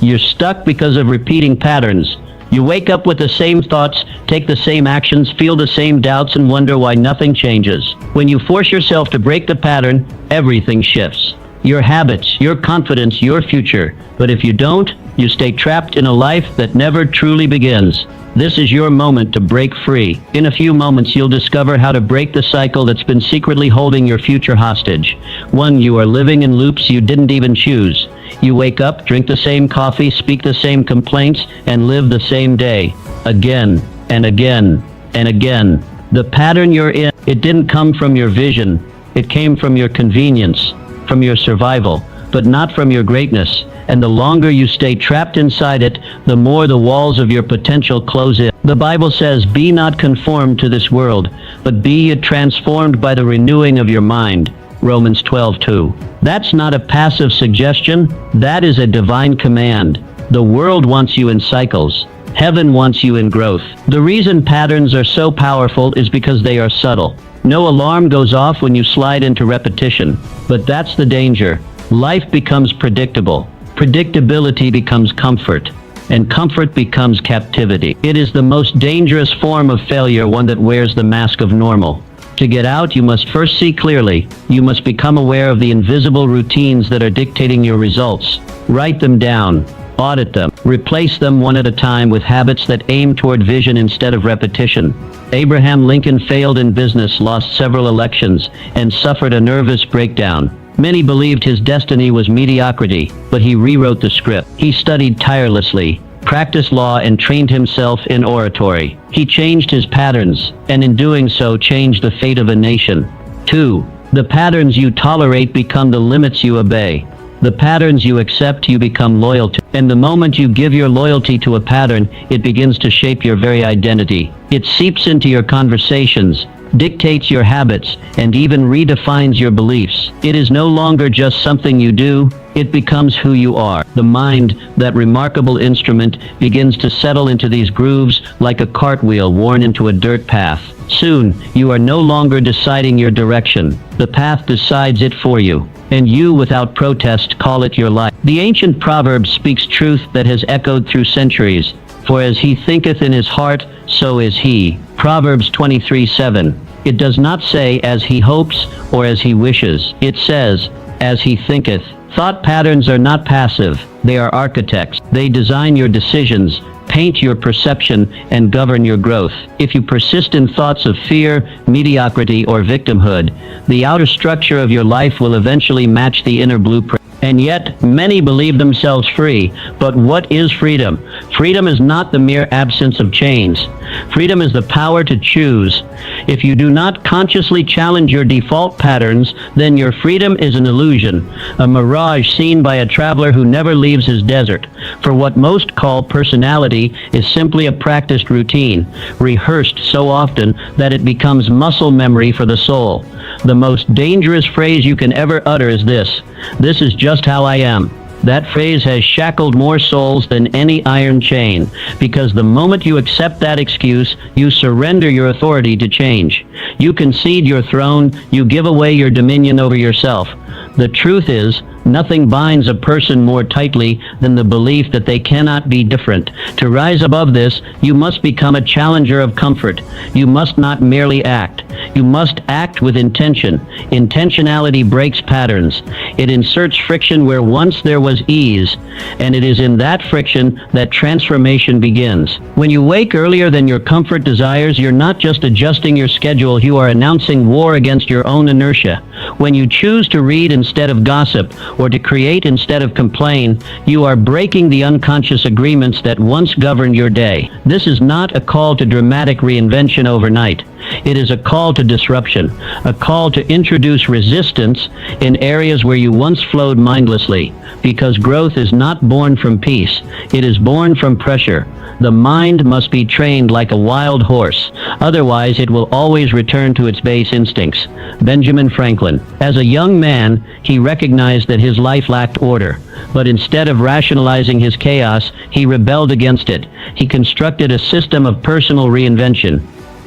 You're stuck because of repeating patterns. You wake up with the same thoughts, take the same actions, feel the same doubts, and wonder why nothing changes. When you force yourself to break the pattern, everything shifts. Your habits, your confidence, your future. But if you don't, you stay trapped in a life that never truly begins. This is your moment to break free. In a few moments, you'll discover how to break the cycle that's been secretly holding your future hostage. One, you are living in loops you didn't even choose. You wake up, drink the same coffee, speak the same complaints, and live the same day. Again, and again, and again. The pattern you're in, it didn't come from your vision. It came from your convenience, from your survival, but not from your greatness. And the longer you stay trapped inside it, the more the walls of your potential close in. The Bible says, "Be not conformed to this world, but be ye transformed by the renewing of your mind." Romans 12:2. That's not a passive suggestion, that is a divine command. The world wants you in cycles. Heaven wants you in growth. The reason patterns are so powerful is because they are subtle. No alarm goes off when you slide into repetition. But that's the danger. Life becomes predictable. Predictability becomes comfort, and comfort becomes captivity. It is the most dangerous form of failure, one that wears the mask of normal. To get out, you must first see clearly. You must become aware of the invisible routines that are dictating your results. Write them down, audit them, replace them one at a time with habits that aim toward vision instead of repetition. Abraham Lincoln failed in business, lost several elections, and suffered a nervous breakdown. Many believed his destiny was mediocrity, but he rewrote the script. He studied tirelessly, practiced law, and trained himself in oratory. He changed his patterns, and in doing so changed the fate of a nation. 2. The patterns you tolerate become the limits you obey. The patterns you accept, you become loyal to. And the moment you give your loyalty to a pattern, it begins to shape your very identity. It seeps into your conversations, dictates your habits, and even redefines your beliefs. It is no longer just something you do, it becomes who you are. The mind, that remarkable instrument, begins to settle into these grooves like a cartwheel worn into a dirt path. Soon, you are no longer deciding your direction. The path decides it for you, and you, without protest, call it your life. The ancient proverb speaks truth that has echoed through centuries. For as he thinketh in his heart, so is he. Proverbs 23:7. It does not say as he hopes or as he wishes. It says, as he thinketh. Thought patterns are not passive. They are architects. They design your decisions, paint your perception, and govern your growth. If you persist in thoughts of fear, mediocrity, or victimhood, the outer structure of your life will eventually match the inner blueprint. And yet, many believe themselves free. But what is freedom? Freedom is not the mere absence of chains. Freedom is the power to choose. If you do not consciously challenge your default patterns, then your freedom is an illusion, a mirage seen by a traveler who never leaves his desert. For what most call personality is simply a practiced routine, rehearsed so often that it becomes muscle memory for the soul. The most dangerous phrase you can ever utter is this: "This is just how I am." That phrase has shackled more souls than any iron chain, because the moment you accept that excuse, you surrender your authority to change. You concede your throne, you give away your dominion over yourself. The truth is, nothing binds a person more tightly than the belief that they cannot be different. To rise above this, you must become a challenger of comfort. You must not merely act. You must act with intention. Intentionality breaks patterns. It inserts friction where once there was ease, and it is in that friction that transformation begins. When you wake earlier than your comfort desires, you're not just adjusting your schedule, you are announcing war against your own inertia. When you choose to read instead of gossip, or to create instead of complain, you are breaking the unconscious agreements that once governed your day. This is not a call to dramatic reinvention overnight. It is a call to disruption, a call to introduce resistance in areas where you once flowed mindlessly, because growth is not born from peace, it is born from pressure. The mind must be trained like a wild horse, otherwise it will always return to its base instincts. Benjamin Franklin. As a young man, he recognized that his life lacked order, but instead of rationalizing his chaos, he rebelled against it. He constructed a system of personal reinvention.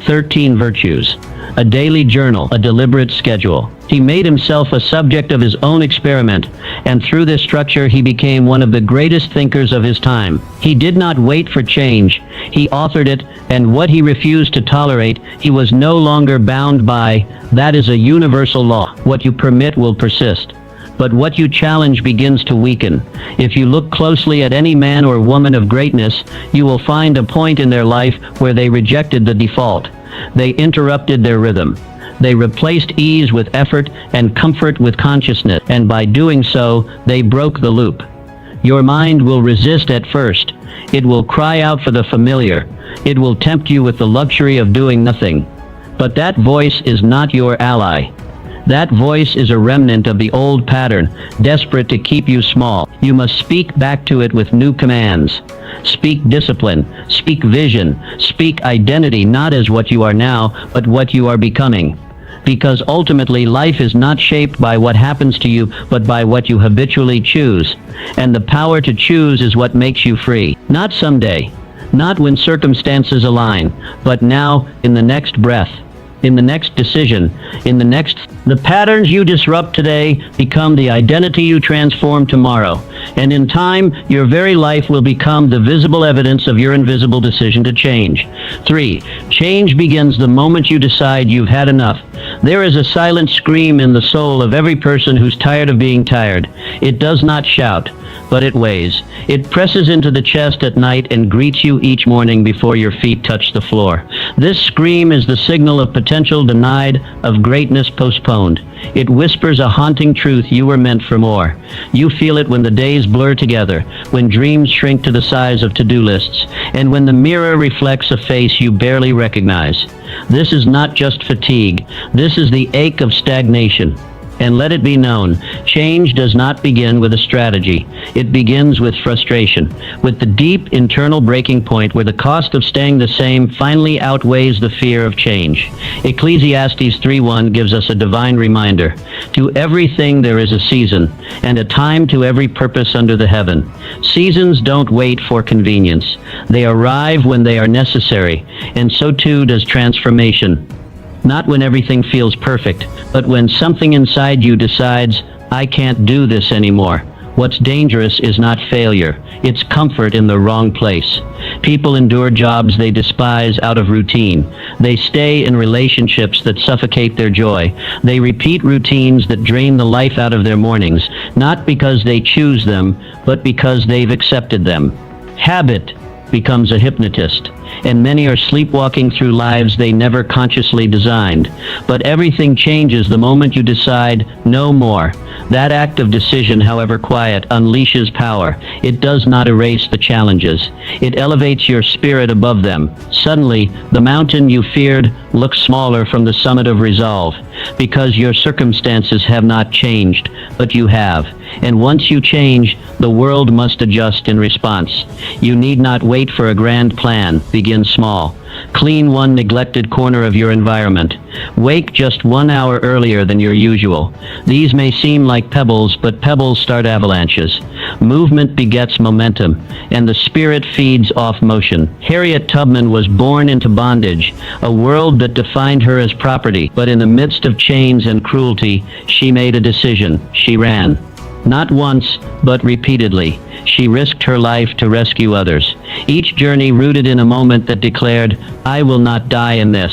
13 virtues, a daily journal, a deliberate schedule. He made himself a subject of his own experiment, and through this structure he became one of the greatest thinkers of his time. He did not wait for change, he authored it, and what he refused to tolerate, he was no longer bound by. That is a universal law. What you permit will persist, but what you challenge begins to weaken. If you look closely at any man or woman of greatness, you will find a point in their life where they rejected the default. They interrupted their rhythm. They replaced ease with effort and comfort with consciousness, and by doing so, they broke the loop. Your mind will resist at first. It will cry out for the familiar. It will tempt you with the luxury of doing nothing. But that voice is not your ally. That voice is a remnant of the old pattern, desperate to keep you small. You must speak back to it with new commands. Speak discipline, speak vision, speak identity, not as what you are now, but what you are becoming. Because ultimately life is not shaped by what happens to you, but by what you habitually choose. And the power to choose is what makes you free. Not someday, not when circumstances align, but now, in the next breath, in the next decision, The patterns you disrupt today become the identity you transform tomorrow. And in time, your very life will become the visible evidence of your invisible decision to change. 3. Change begins the moment you decide you've had enough. There is a silent scream in the soul of every person who's tired of being tired. It does not shout, but it weighs. It presses into the chest at night and greets you each morning before your feet touch the floor. This scream is the signal of potential denied, of greatness postponed. It whispers a haunting truth: you were meant for more. You feel it when the days blur together, when dreams shrink to the size of to-do lists, and when the mirror reflects a face you barely recognize. This is not just fatigue. This is the ache of stagnation. And let it be known, change does not begin with a strategy. It begins with frustration, with the deep internal breaking point where the cost of staying the same finally outweighs the fear of change. Ecclesiastes 3:1 gives us a divine reminder. To everything there is a season, and a time to every purpose under the heaven. Seasons don't wait for convenience. They arrive when they are necessary, and so too does transformation. Not when everything feels perfect, but when something inside you decides, I can't do this anymore. What's dangerous is not failure. It's comfort in the wrong place. People endure jobs they despise out of routine. They stay in relationships that suffocate their joy. They repeat routines that drain the life out of their mornings, not because they choose them, but because they've accepted them. Habit becomes a hypnotist, and many are sleepwalking through lives they never consciously designed. But everything changes the moment you decide, no more. That act of decision, however quiet, unleashes power. It does not erase the challenges. It elevates your spirit above them. Suddenly, the mountain you feared looks smaller from the summit of resolve, because your circumstances have not changed, but you have. And once you change, the world must adjust in response. You need not wait for a grand plan. Begin small. Clean one neglected corner of your environment. Wake just 1 hour earlier than your usual. These may seem like pebbles, but pebbles start avalanches. Movement begets momentum, and the spirit feeds off motion. Harriet Tubman was born into bondage, a world that defined her as property. But in the midst of chains and cruelty, she made a decision. She ran. Not once, but repeatedly. She risked her life to rescue others. Each journey rooted in a moment that declared, I will not die in this.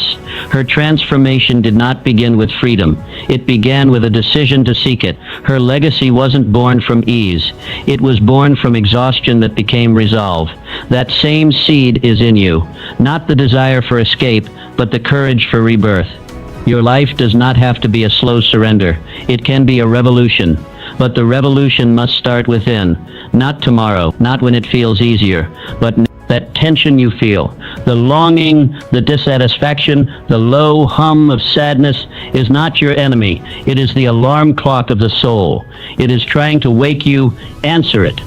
Her transformation did not begin with freedom. It began with a decision to seek it. Her legacy wasn't born from ease. It was born from exhaustion that became resolve. That same seed is in you. Not the desire for escape, but the courage for rebirth. Your life does not have to be a slow surrender. It can be a revolution. But the revolution must start within. Not tomorrow, not when it feels easier, but that tension you feel, the longing, the dissatisfaction, the low hum of sadness is not your enemy. It is the alarm clock of the soul. It is trying to wake you. Answer it.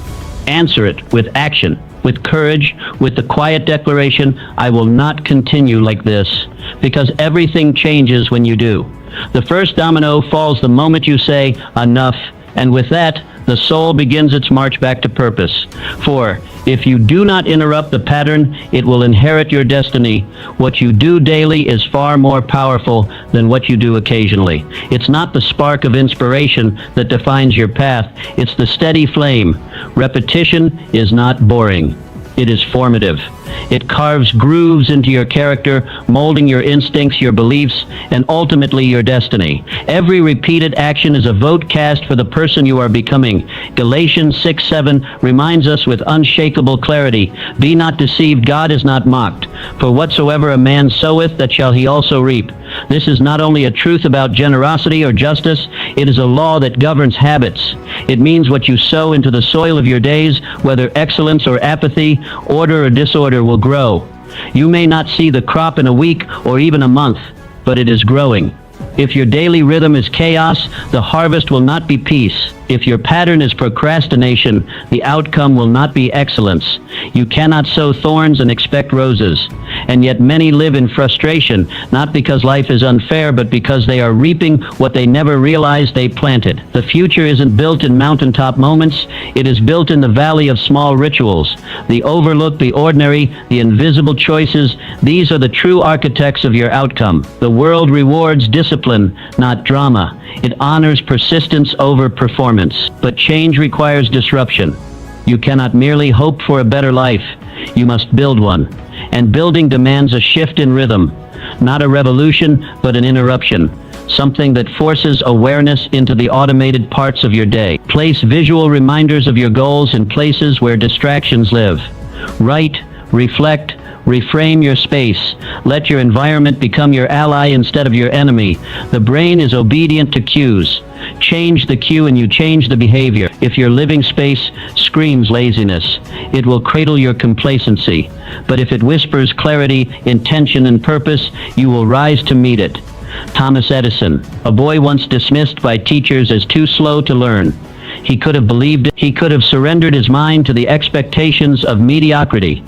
Answer it with action, with courage, with the quiet declaration, I will not continue like this, because everything changes when you do. The first domino falls the moment you say, enough. And with that, the soul begins its march back to purpose. For if you do not interrupt the pattern, it will inherit your destiny. What you do daily is far more powerful than what you do occasionally. It's not the spark of inspiration that defines your path, it's the steady flame. Repetition is not boring. It is formative. It carves grooves into your character, molding your instincts, your beliefs, and ultimately your destiny. Every repeated action is a vote cast for the person you are becoming. Galatians 6:7 reminds us with unshakable clarity, "Be not deceived, God is not mocked. For whatsoever a man soweth, that shall he also reap." This is not only a truth about generosity or justice, it is a law that governs habits. It means what you sow into the soil of your days, whether excellence or apathy, order or disorder, will grow. You may not see the crop in a week or even a month, but it is growing. If your daily rhythm is chaos, the harvest will not be peace. If your pattern is procrastination, the outcome will not be excellence. You cannot sow thorns and expect roses. And yet many live in frustration, not because life is unfair, but because they are reaping what they never realized they planted. The future isn't built in mountaintop moments, it is built in the valley of small rituals. The overlooked, the ordinary, the invisible choices, these are the true architects of your outcome. The world rewards discipline, not drama. It honors persistence over performance. But change requires disruption. You cannot merely hope for a better life. You must build one. And building demands a shift in rhythm. Not a revolution, but an interruption. Something that forces awareness into the automated parts of your day. Place visual reminders of your goals in places where distractions live. Write, reflect, reframe your space. Let your environment become your ally instead of your enemy. The brain is obedient to cues. Change the cue and you change the behavior. If your living space screams laziness, it will cradle your complacency. But if it whispers clarity, intention, and purpose, you will rise to meet it. Thomas Edison, a boy once dismissed by teachers as too slow to learn. He could have believed it. He could have surrendered his mind to the expectations of mediocrity.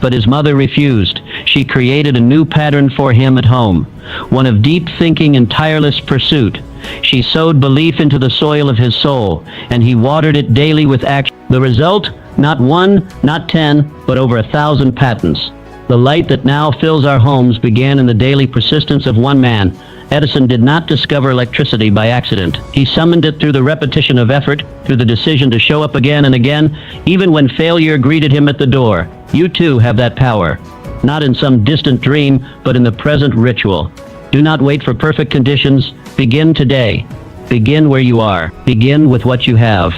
But his mother refused. She created a new pattern for him at home, one of deep thinking and tireless pursuit. She sowed belief into the soil of his soul, and he watered it daily with action. The result? Not one, not 10, but over 1,000 patents. The light that now fills our homes began in the daily persistence of one man. Edison did not discover electricity by accident. He summoned it through the repetition of effort, through the decision to show up again and again, even when failure greeted him at the door. You too have that power. Not in some distant dream, but in the present ritual. Do not wait for perfect conditions. Begin today. Begin where you are. Begin with what you have.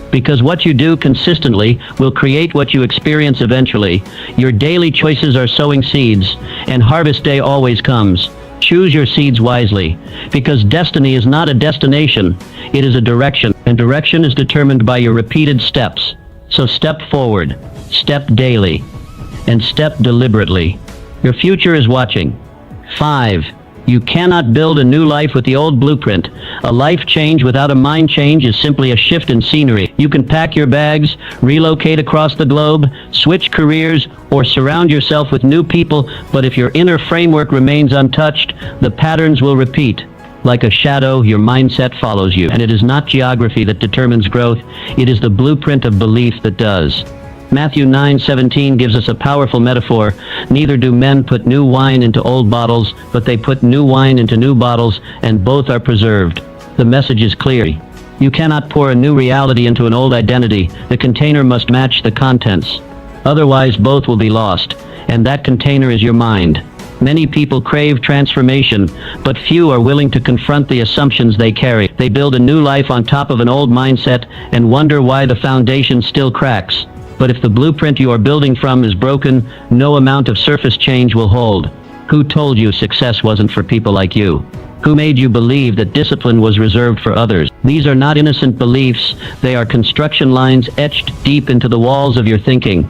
Because what you do consistently will create what you experience eventually. Your daily choices are sowing seeds, and harvest day always comes. Choose your seeds wisely, because destiny is not a destination, it is a direction, and direction is determined by your repeated steps. So step forward, step daily, and step deliberately. Your future is watching. 5. You cannot build a new life with the old blueprint. A life change without a mind change is simply a shift in scenery. You can pack your bags, relocate across the globe, switch careers, or surround yourself with new people, but if your inner framework remains untouched, the patterns will repeat. Like a shadow, your mindset follows you. And it is not geography that determines growth, it is the blueprint of belief that does. Matthew 9:17 gives us a powerful metaphor. Neither do men put new wine into old bottles, but they put new wine into new bottles, and both are preserved. The message is clear. You cannot pour a new reality into an old identity. The container must match the contents. Otherwise, both will be lost, and that container is your mind. Many people crave transformation, but few are willing to confront the assumptions they carry. They build a new life on top of an old mindset and wonder why the foundation still cracks. But if the blueprint you are building from is broken, no amount of surface change will hold. Who told you success wasn't for people like you? Who made you believe that discipline was reserved for others? These are not innocent beliefs, they are construction lines etched deep into the walls of your thinking.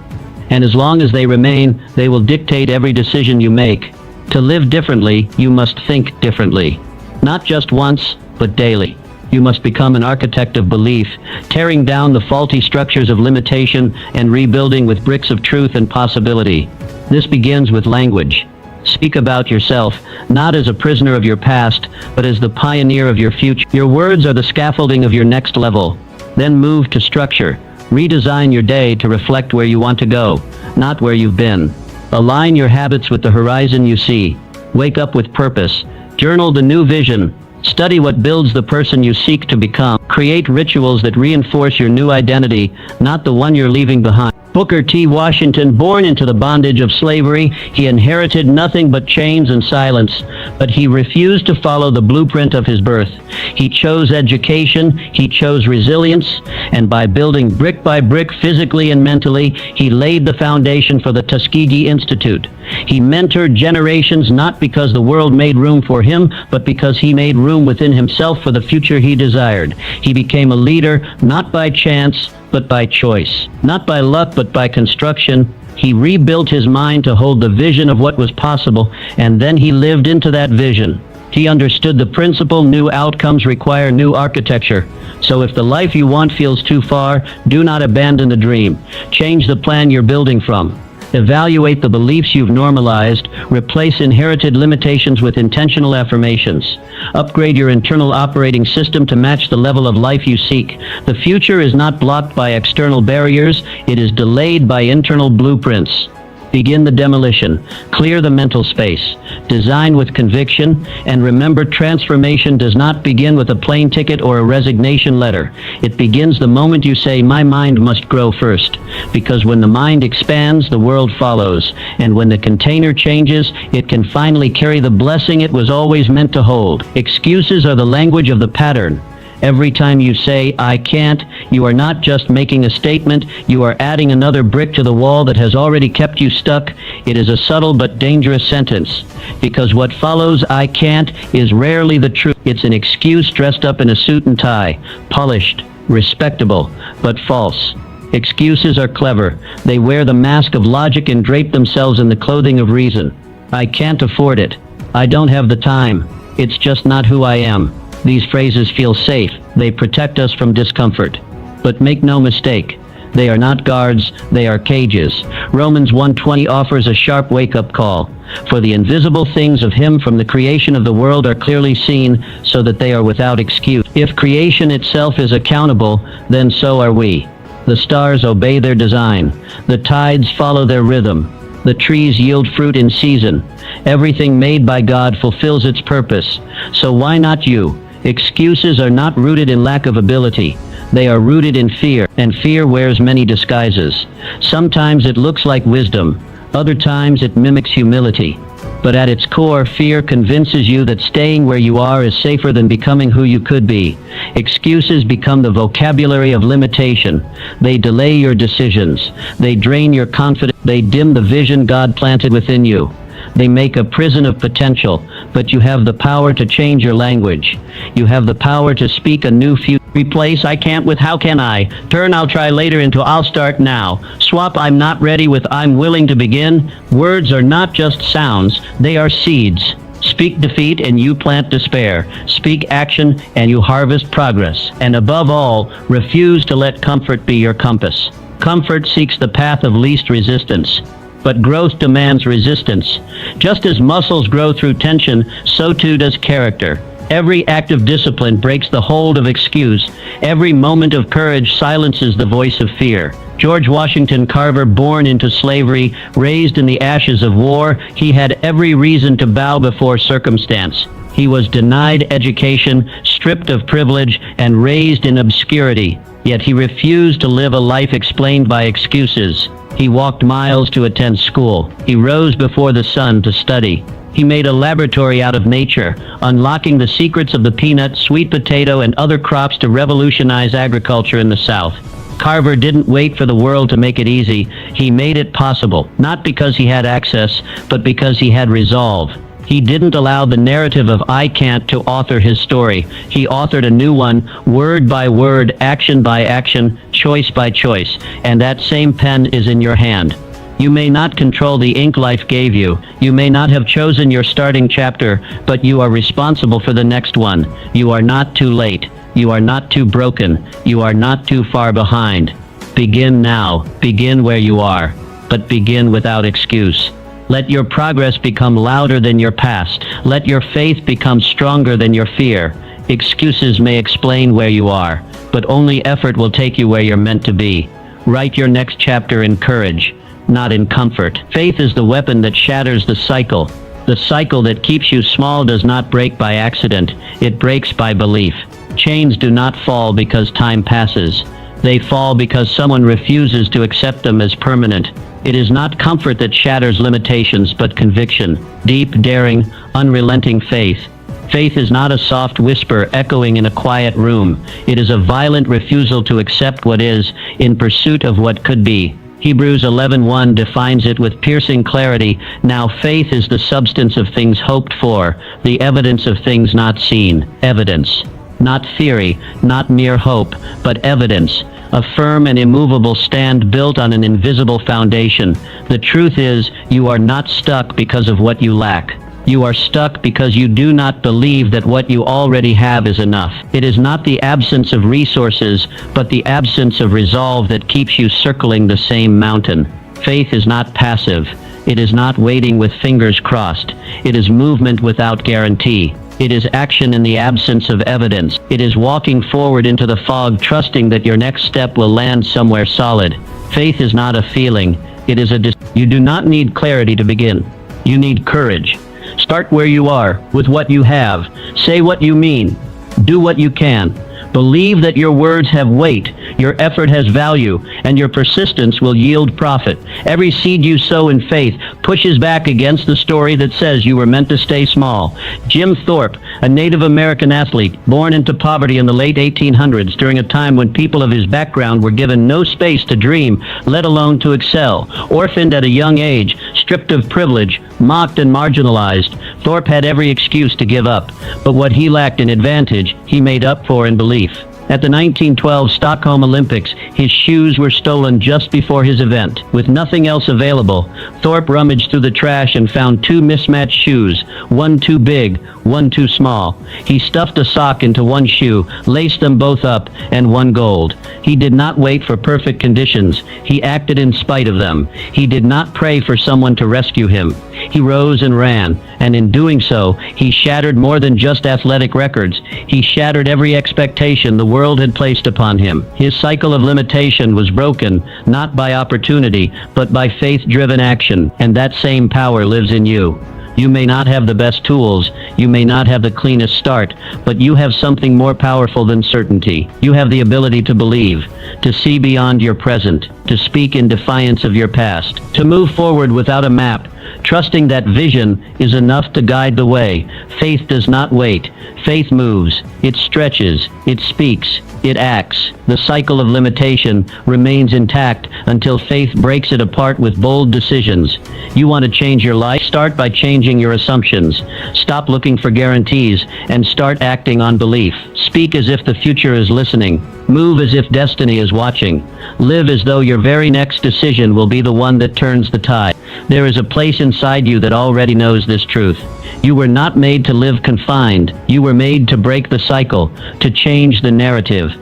And as long as they remain, they will dictate every decision you make. To live differently, you must think differently. Not just once, but daily. You must become an architect of belief, tearing down the faulty structures of limitation and rebuilding with bricks of truth and possibility. This begins with language. Speak about yourself, not as a prisoner of your past, but as the pioneer of your future. Your words are the scaffolding of your next level. Then move to structure. Redesign your day to reflect where you want to go, not where you've been. Align your habits with the horizon you see. Wake up with purpose. Journal the new vision. Study what builds the person you seek to become. Create rituals that reinforce your new identity, not the one you're leaving behind. Booker T. Washington, born into the bondage of slavery, he inherited nothing but chains and silence, but he refused to follow the blueprint of his birth. He chose education, he chose resilience, and by building brick by brick physically and mentally, he laid the foundation for the Tuskegee Institute. He mentored generations not because the world made room for him, but because he made room within himself for the future he desired. He became a leader not by chance, but by choice. Not by luck, but by construction. He rebuilt his mind to hold the vision of what was possible, and then he lived into that vision. He understood the principle: new outcomes require new architecture. So if the life you want feels too far, do not abandon the dream. Change the plan you're building from. Evaluate the beliefs you've normalized. Replace inherited limitations with intentional affirmations. Upgrade your internal operating system to match the level of life you seek. The future is not blocked by external barriers. It is delayed by internal blueprints. Begin the demolition. Clear the mental space. Design with conviction. And remember, transformation does not begin with a plane ticket or a resignation letter. It begins the moment you say, "My mind must grow first." Because when the mind expands, the world follows. And when the container changes, it can finally carry the blessing it was always meant to hold. Excuses are the language of the pattern. Every time you say, "I can't," you are not just making a statement, you are adding another brick to the wall that has already kept you stuck. It is a subtle but dangerous sentence, because what follows "I can't" is rarely the truth. It's an excuse dressed up in a suit and tie, polished, respectable, but false. Excuses are clever. They wear the mask of logic and drape themselves in the clothing of reason. "I can't afford it. I don't have the time. It's just not who I am." These phrases feel safe. They protect us from discomfort. But make no mistake, they are not guards, they are cages. Romans 1:20 offers a sharp wake-up call. For the invisible things of him from the creation of the world are clearly seen, so that they are without excuse. If creation itself is accountable, then so are we. The stars obey their design. The tides follow their rhythm. The trees yield fruit in season. Everything made by God fulfills its purpose. So why not you? Excuses are not rooted in lack of ability. They are rooted in fear, and fear wears many disguises. Sometimes it looks like wisdom. Other times it mimics humility. But at its core, fear convinces you that staying where you are is safer than becoming who you could be. Excuses become the vocabulary of limitation. They delay your decisions. They drain your confidence. They dim the vision God planted within you. They make a prison of potential, but you have the power to change your language. You have the power to speak a new future. Replace "I can't" with "How can I?" Turn "I'll try later" into "I'll start now." Swap "I'm not ready" with "I'm willing to begin." Words are not just sounds, they are seeds. Speak defeat and you plant despair. Speak action and you harvest progress. And above all, refuse to let comfort be your compass. Comfort seeks the path of least resistance. But growth demands resistance. Just as muscles grow through tension, so too does character. Every act of discipline breaks the hold of excuse. Every moment of courage silences the voice of fear. George Washington Carver, born into slavery, raised in the ashes of war, he had every reason to bow before circumstance. He was denied education, stripped of privilege, and raised in obscurity. Yet he refused to live a life explained by excuses. He walked miles to attend school. He rose before the sun to study. He made a laboratory out of nature, unlocking the secrets of the peanut, sweet potato, and other crops to revolutionize agriculture in the South. Carver didn't wait for the world to make it easy. He made it possible, not because he had access, but because he had resolve. He didn't allow the narrative of "I can't" to author his story. He authored a new one, word by word, action by action, choice by choice. And that same pen is in your hand. You may not control the ink life gave you. You may not have chosen your starting chapter, but you are responsible for the next one. You are not too late. You are not too broken. You are not too far behind. Begin now. Begin where you are. But begin without excuse. Let your progress become louder than your past. Let your faith become stronger than your fear. Excuses may explain where you are, but only effort will take you where you're meant to be. Write your next chapter in courage, not in comfort. Faith is the weapon that shatters the cycle. The cycle that keeps you small does not break by accident, it breaks by belief. Chains do not fall because time passes. They fall because someone refuses to accept them as permanent. It is not comfort that shatters limitations, but conviction. Deep, daring, unrelenting faith. Faith is not a soft whisper echoing in a quiet room. It is a violent refusal to accept what is, in pursuit of what could be. Hebrews 11:1 defines it with piercing clarity. Now faith is the substance of things hoped for, the evidence of things not seen. Evidence. Not theory, not mere hope, but evidence. A firm and immovable stand built on an invisible foundation. The truth is, you are not stuck because of what you lack. You are stuck because you do not believe that what you already have is enough. It is not the absence of resources, but the absence of resolve that keeps you circling the same mountain. Faith is not passive. It is not waiting with fingers crossed. It is movement without guarantee. It is action in the absence of evidence. It is walking forward into the fog, trusting that your next step will land somewhere solid. Faith is not a feeling. It is a You do not need clarity to begin. You need courage. Start where you are, with what you have. Say what you mean. Do what you can. Believe that your words have weight, your effort has value, and your persistence will yield profit. Every seed you sow in faith pushes back against the story that says you were meant to stay small. Jim Thorpe, a Native American athlete, born into poverty in the late 1800s during a time when people of his background were given no space to dream, let alone to excel. Orphaned at a young age, stripped of privilege, mocked and marginalized, Thorpe had every excuse to give up. But what he lacked in advantage, he made up for in belief. At the 1912 Stockholm Olympics, his shoes were stolen just before his event. With nothing else available, Thorpe rummaged through the trash and found two mismatched shoes, one too big, one too small. He stuffed a sock into one shoe, laced them both up, and won gold. He did not wait for perfect conditions. He acted in spite of them. He did not pray for someone to rescue him. He rose and ran, and in doing so, he shattered more than just athletic records. He shattered every expectation the world had placed upon him. His cycle of limitation was broken, not by opportunity, but by faith-driven action, and that same power lives in you. You may not have the best tools, you may not have the cleanest start, but you have something more powerful than certainty. You have the ability to believe, to see beyond your present, to speak in defiance of your past, to move forward without a map, trusting that vision is enough to guide the way. Faith does not wait. Faith moves. It stretches. It speaks. It acts. The cycle of limitation remains intact until faith breaks it apart with bold decisions. You want to change your life? Start by changing your assumptions. Stop looking for guarantees and start acting on belief. Speak as if the future is listening. Move as if destiny is watching. Live as though your very next decision will be the one that turns the tide. There is a place inside you that already knows this truth. You were not made to live confined. You were made to break the cycle, to change the narrative,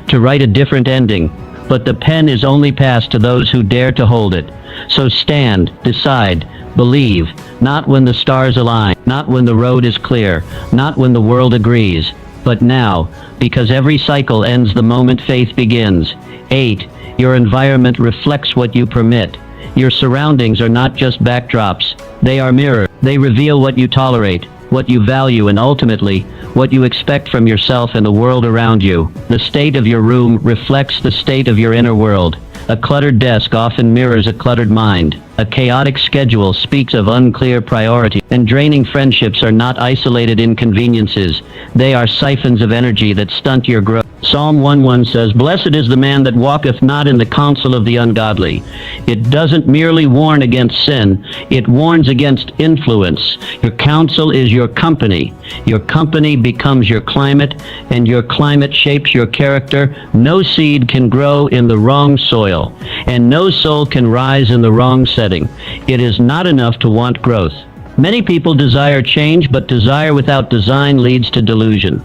to write a different ending. But the pen is only passed to those who dare to hold it. So stand, decide, believe, not when the stars align, not when the road is clear, not when the world agrees, but now, because every cycle ends the moment faith begins. 8. Your environment reflects what you permit. Your surroundings are not just backdrops. They are mirrors. They reveal what you tolerate, what you value, and ultimately, what you expect from yourself and the world around you. The state of your room reflects the state of your inner world. A cluttered desk often mirrors a cluttered mind. A chaotic schedule speaks of unclear priorities. And draining friendships are not isolated inconveniences. They are siphons of energy that stunt your growth. Psalm 1:1 says, "Blessed is the man that walketh not in the counsel of the ungodly." It doesn't merely warn against sin, it warns against influence. Your counsel is your company. Your company becomes your climate, and your climate shapes your character. No seed can grow in the wrong soil, and no soul can rise in the wrong setting. It is not enough to want growth. Many people desire change, but desire without design leads to delusion.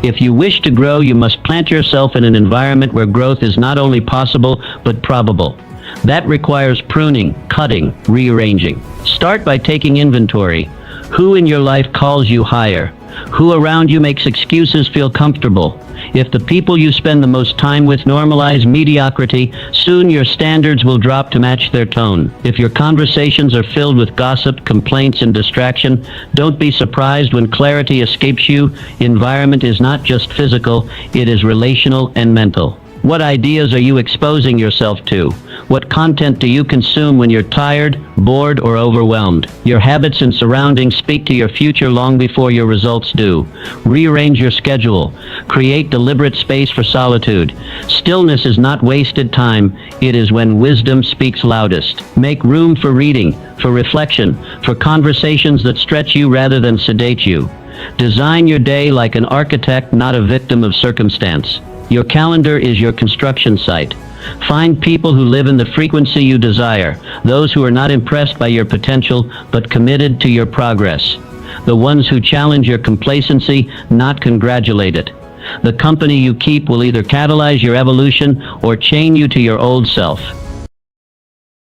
If you wish to grow, you must plant yourself in an environment where growth is not only possible, but probable. That requires pruning, cutting, rearranging. Start by taking inventory. Who in your life calls you higher? Who around you makes excuses feel comfortable? If the people you spend the most time with normalize mediocrity, soon your standards will drop to match their tone. If your conversations are filled with gossip, complaints, and distraction, don't be surprised when clarity escapes you. Environment is not just physical, it is relational and mental. What ideas are you exposing yourself to? What content do you consume when you're tired, bored, or overwhelmed? Your habits and surroundings speak to your future long before your results do. Rearrange your schedule. Create deliberate space for solitude. Stillness is not wasted time. It is when wisdom speaks loudest. Make room for reading, for reflection, for conversations that stretch you rather than sedate you. Design your day like an architect, not a victim of circumstance. Your calendar is your construction site. Find people who live in the frequency you desire, those who are not impressed by your potential, but committed to your progress. The ones who challenge your complacency, not congratulate it. The company you keep will either catalyze your evolution or chain you to your old self.